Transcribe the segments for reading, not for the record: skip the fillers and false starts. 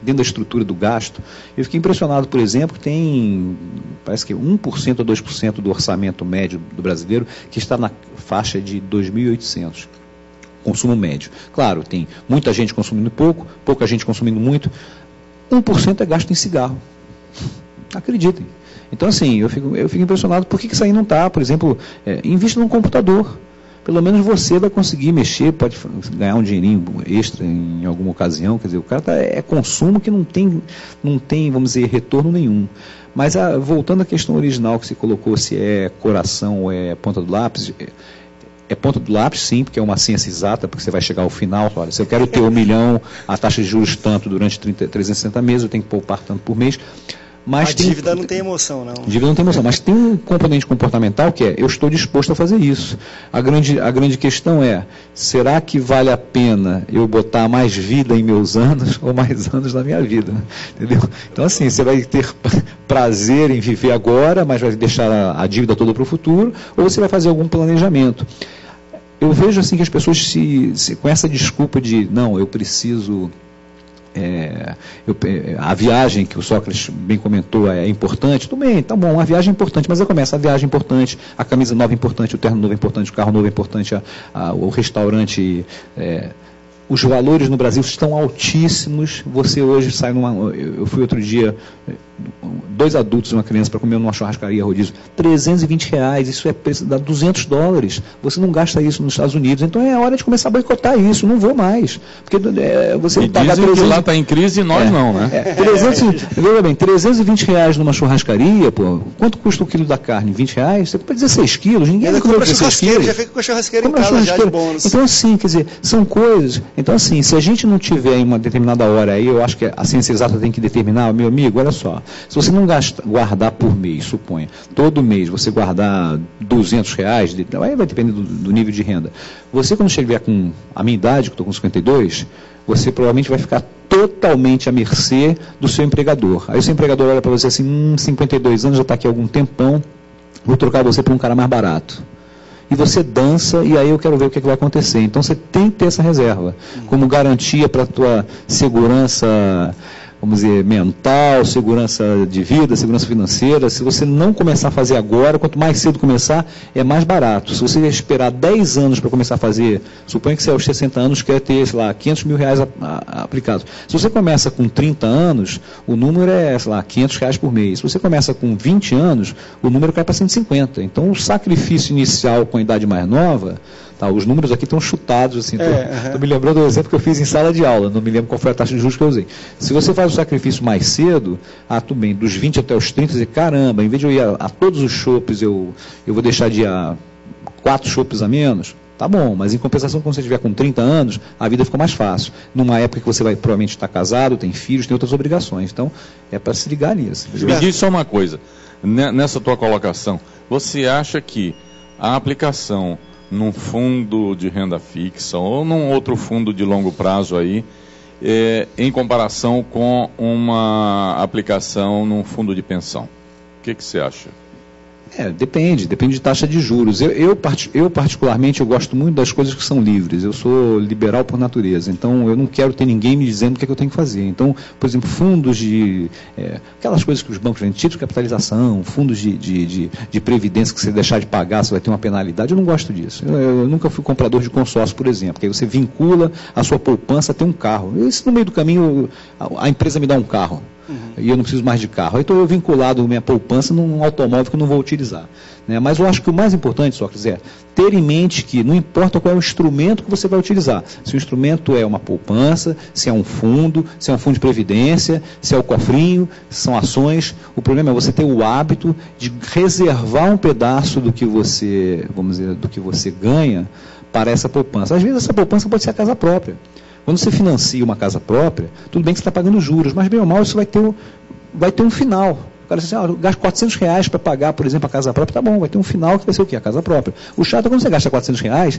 dentro da estrutura do gasto. Eu fiquei impressionado, por exemplo, que tem, parece que 1% a 2% do orçamento médio do brasileiro que está na faixa de 2.800. Consumo médio. Claro, tem muita gente consumindo pouco, pouca gente consumindo muito. 1% é gasto em cigarro. Acreditem. Então, assim, eu fico impressionado. Por que isso aí não está, por exemplo, invista num computador. Pelo menos você vai conseguir mexer, pode ganhar um dinheirinho extra em alguma ocasião. Quer dizer, o cara é consumo que não tem, vamos dizer, retorno nenhum. Mas, voltando à questão original que você colocou, se é coração ou é ponta do lápis... É ponta do lápis, sim, porque é uma ciência exata, porque você vai chegar ao final, olha, se eu quero ter 1 milhão, a taxa de juros tanto durante 360 meses, eu tenho que poupar tanto por mês. Mas a dívida não tem emoção, não. Dívida não tem emoção, mas tem um componente comportamental que é, eu estou disposto a fazer isso. A grande questão é, será que vale a pena eu botar mais vida em meus anos ou mais anos na minha vida? Entendeu? Então, assim, você vai ter prazer em viver agora, mas vai deixar a dívida toda para o futuro, ou você vai fazer algum planejamento. Eu vejo assim que as pessoas com essa desculpa de, não, eu preciso... a viagem que o Sócrates bem comentou é importante, tudo bem, tá bom, a viagem é importante, mas eu começo, a viagem é importante, a camisa nova é importante, o terno novo é importante, o carro novo é importante, o restaurante... os valores no Brasil estão altíssimos. Você hoje sai eu fui outro dia, 2 adultos e uma criança para comer numa churrascaria rodízio, R$320, isso é preço, dá $200. Você não gasta isso nos Estados Unidos, então é hora de começar a boicotar isso, não vou mais. Porque você pagar dizem que lá está em crise e nós não, né? Veja bem, R$320 numa churrascaria, pô, quanto custa o quilo da carne? R$20? Você compra 16 quilos, ninguém compra churrasqueira, já fica com a churrasqueira em casa já de bônus. Então assim, quer dizer, são coisas. Então assim, se a gente não tiver em uma determinada hora aí, eu acho que a ciência exata tem que determinar, meu amigo, olha só, se você não guardar por mês, suponha, todo mês você guardar R$200, aí vai depender do nível de renda. Você quando chegar com a minha idade, que eu estou com 52, você provavelmente vai ficar totalmente à mercê do seu empregador. Aí o seu empregador olha para você assim, 52 anos, já está aqui há algum tempão, vou trocar você por um cara mais barato. E você dança, e aí eu quero ver o que vai acontecer. Então você tem que ter essa reserva, como garantia para a tua segurança, vamos dizer, mental, segurança de vida, segurança financeira. Se você não começar a fazer agora, quanto mais cedo começar, é mais barato. Se você esperar 10 anos para começar a fazer, suponha que você aos 60 anos quer ter, sei lá, R$500 mil aplicados. Se você começa com 30 anos, o número é, sei lá, R$500 por mês. Se você começa com 20 anos, o número cai para 150. Então, o sacrifício inicial com a idade mais nova... os números aqui estão chutados, assim, estou me lembrando do exemplo que eu fiz em sala de aula, não me lembro qual foi a taxa de juros que eu usei. Se você faz o sacrifício mais cedo, tudo bem, dos 20 até os 30, você, caramba, em vez de eu ir a todos os chopes, eu vou deixar de ir a 4 chopes a menos, tá bom, mas em compensação, quando você estiver com 30 anos, a vida fica mais fácil. Numa época que você vai provavelmente estar casado, tem filhos, tem outras obrigações, então é para se ligar nisso. Me diz só uma coisa, nessa tua colocação, você acha que a aplicação num fundo de renda fixa ou num outro fundo de longo prazo aí, em comparação com uma aplicação num fundo de pensão? O que você acha? Depende de taxa de juros. Eu particularmente, eu gosto muito das coisas que são livres. Eu sou liberal por natureza, então eu não quero ter ninguém me dizendo o que é que eu tenho que fazer. Então, por exemplo, fundos de... aquelas coisas que os bancos vendem, títulos de capitalização, fundos de previdência que você deixar de pagar, você vai ter uma penalidade, eu não gosto disso. Eu nunca fui comprador de consórcio, por exemplo, que aí você vincula a sua poupança a ter um carro. Isso no meio do caminho, a empresa me dá um carro. E eu não preciso mais de carro. Aí estou eu vinculado minha poupança num automóvel que eu não vou utilizar. Né? Mas eu acho que o mais importante, Sócrates, é ter em mente que não importa qual é o instrumento que você vai utilizar. Se o instrumento é uma poupança, se é um fundo de previdência, se é o cofrinho, se são ações, o problema é você ter o hábito de reservar um pedaço do que você, vamos dizer, do que você ganha para essa poupança. Às vezes essa poupança pode ser a casa própria. Quando você financia uma casa própria, tudo bem que você está pagando juros, mas bem ou mal isso vai ter um final. O cara diz assim, eu gasto R$400 para pagar, por exemplo, a casa própria, tá bom, vai ter um final que vai ser o quê? A casa própria. O chato é quando você gasta R$400,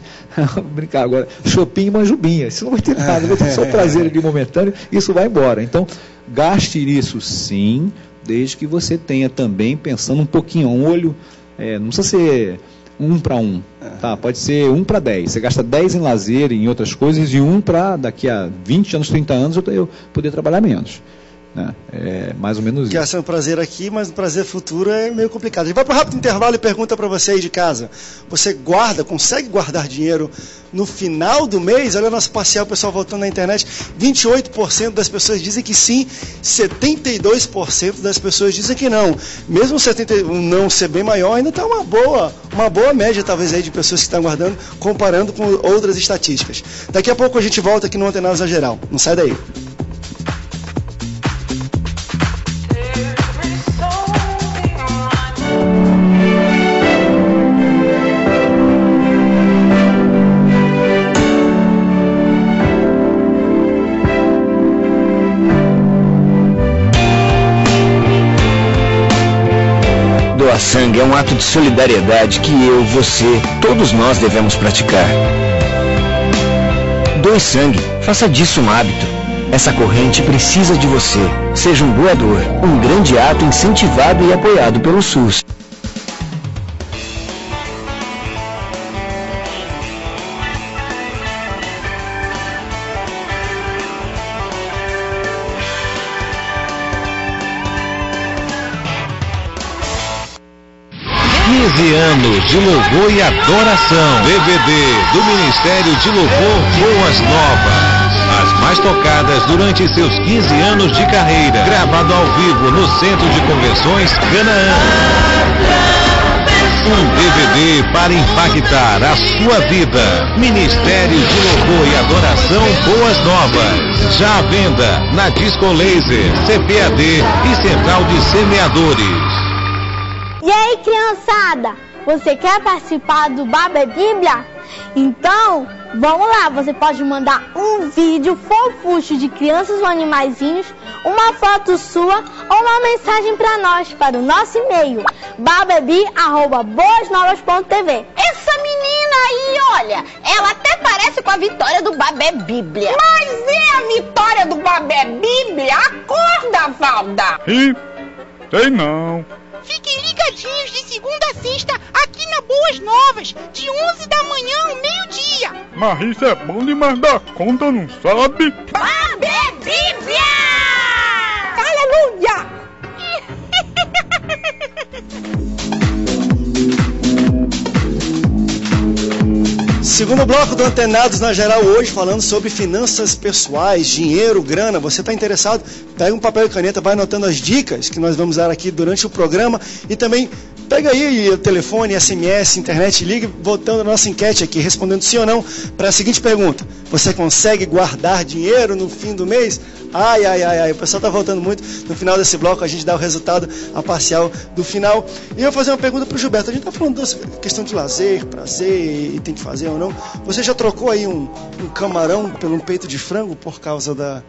vou brincar agora, shopping e manjubinha, isso não vai ter nada, vai ter só prazer ali momentâneo, isso vai embora. Então, gaste nisso sim, desde que você tenha também, pensando um pouquinho, um olho, não precisa ser 1 para 1. Tá? Pode ser 1 para 10. Você gasta 10 em lazer, em outras coisas, e 1 para daqui a 20 anos, 30 anos, eu poder trabalhar menos. Né? É mais ou menos isso. Quer ser um prazer aqui, mas um prazer futuro é meio complicado. A gente vai para um rápido intervalo e pergunta para você aí de casa. Você consegue guardar dinheiro no final do mês? Olha o nosso parcial, o pessoal voltando na internet. 28% das pessoas dizem que sim, 72% das pessoas dizem que não. Mesmo o não ser bem maior, ainda está uma boa média, talvez, aí de pessoas que estão guardando, comparando com outras estatísticas. Daqui a pouco a gente volta aqui no Antenados na Geral. Não sai daí. Doar sangue é um ato de solidariedade que eu, você, todos nós devemos praticar. Doe sangue, faça disso um hábito. Essa corrente precisa de você. Seja um doador. Um grande ato incentivado e apoiado pelo SUS. Anos de louvor e adoração. DVD do Ministério de Louvor Boas Novas. As mais tocadas durante seus 15 anos de carreira. Gravado ao vivo no Centro de Convenções Canaã. Um DVD para impactar a sua vida. Ministério de Louvor e Adoração Boas Novas. Já à venda na Disco Laser, CPAD e Central de Semeadores. E aí, criançada, você quer participar do Baba Bíblia? Então, vamos lá, você pode mandar um vídeo fofucho de crianças ou animaizinhos, uma foto sua ou uma mensagem para nós, para o nosso e-mail, babebi@boasnovas.tv. Essa menina aí, olha, ela até parece com a Vitória do Babé Bíblia. Mas é a Vitória do Babé Bíblia? Acorda, Valda! Ih, sei não. Fiquem ligadinhos de segunda a sexta aqui na Boas Novas, de 11 da manhã ao meio-dia. Mas isso é bom demais da conta, não sabe? Babé Bíblia! Aleluia! Segundo bloco do Antenados na Geral hoje, falando sobre finanças pessoais, dinheiro, grana. Você está interessado? Pega um papel e caneta, vai anotando as dicas que nós vamos dar aqui durante o programa e também pega aí o telefone, SMS, internet, ligue botando a nossa enquete aqui, respondendo sim ou não para a seguinte pergunta: você consegue guardar dinheiro no fim do mês? Ai, o pessoal está voltando muito. No final desse bloco a gente dá o resultado, a parcial do final. E eu vou fazer uma pergunta para o Gilberto. A gente está falando dessa questão de lazer, prazer, e tem que fazer ou não. Você já trocou aí um camarão pelo um peito de frango por causa da...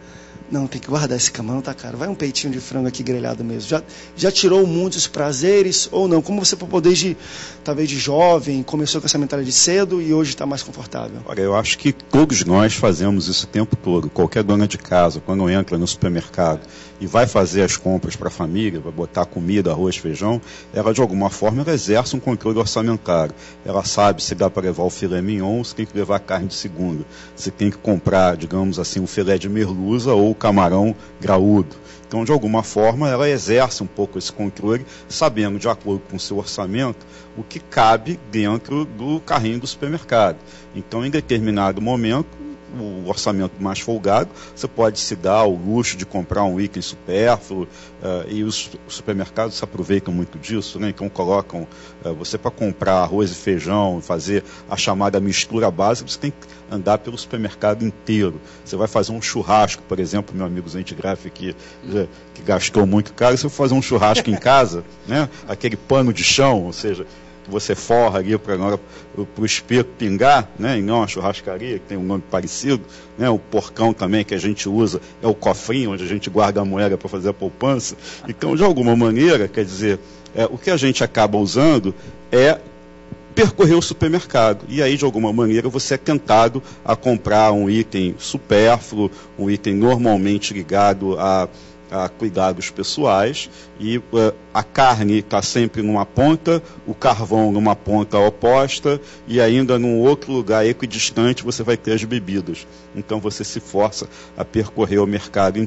Não, tem que guardar esse camarão, tá caro. Vai um peitinho de frango aqui grelhado mesmo. Já tirou muitos prazeres ou não? Como você, desde talvez de jovem, começou com essa mentalidade cedo e hoje está mais confortável? Olha, eu acho que todos nós fazemos isso o tempo todo. Qualquer dona de casa, quando entra no supermercado e vai fazer as compras para a família, vai botar comida, arroz, feijão, ela de alguma forma ela exerce um controle orçamentário. Ela sabe se dá para levar o filé mignon, se tem que levar carne de segunda, se tem que comprar, digamos assim, um filé de merluza ou camarão graúdo. Então, de alguma forma, ela exerce um pouco esse controle, sabendo, de acordo com o seu orçamento, o que cabe dentro do carrinho do supermercado. Então, em determinado momento, o orçamento mais folgado, você pode se dar ao luxo de comprar um item supérfluo, e os supermercados se aproveitam muito disso, né? Então colocam você para comprar arroz e feijão, fazer a chamada mistura básica, você tem que andar pelo supermercado inteiro. Você vai fazer um churrasco, por exemplo, meu amigo Zente Graff que gastou muito caro, você vai fazer um churrasco em casa, né? Aquele pano de chão, ou seja, que você forra ali para o espeto pingar, né? E não a churrascaria, que tem um nome parecido, né? O porcão também que a gente usa é o cofrinho, onde a gente guarda a moeda para fazer a poupança. Então, de alguma maneira, quer dizer, o que a gente acaba usando é percorrer o supermercado. E aí, de alguma maneira, você é tentado a comprar um item supérfluo, um item normalmente ligado a a cuidados pessoais, e a carne está sempre numa ponta, o carvão numa ponta oposta, e ainda num outro lugar equidistante você vai ter as bebidas. Então você se força a percorrer o mercado inteiro.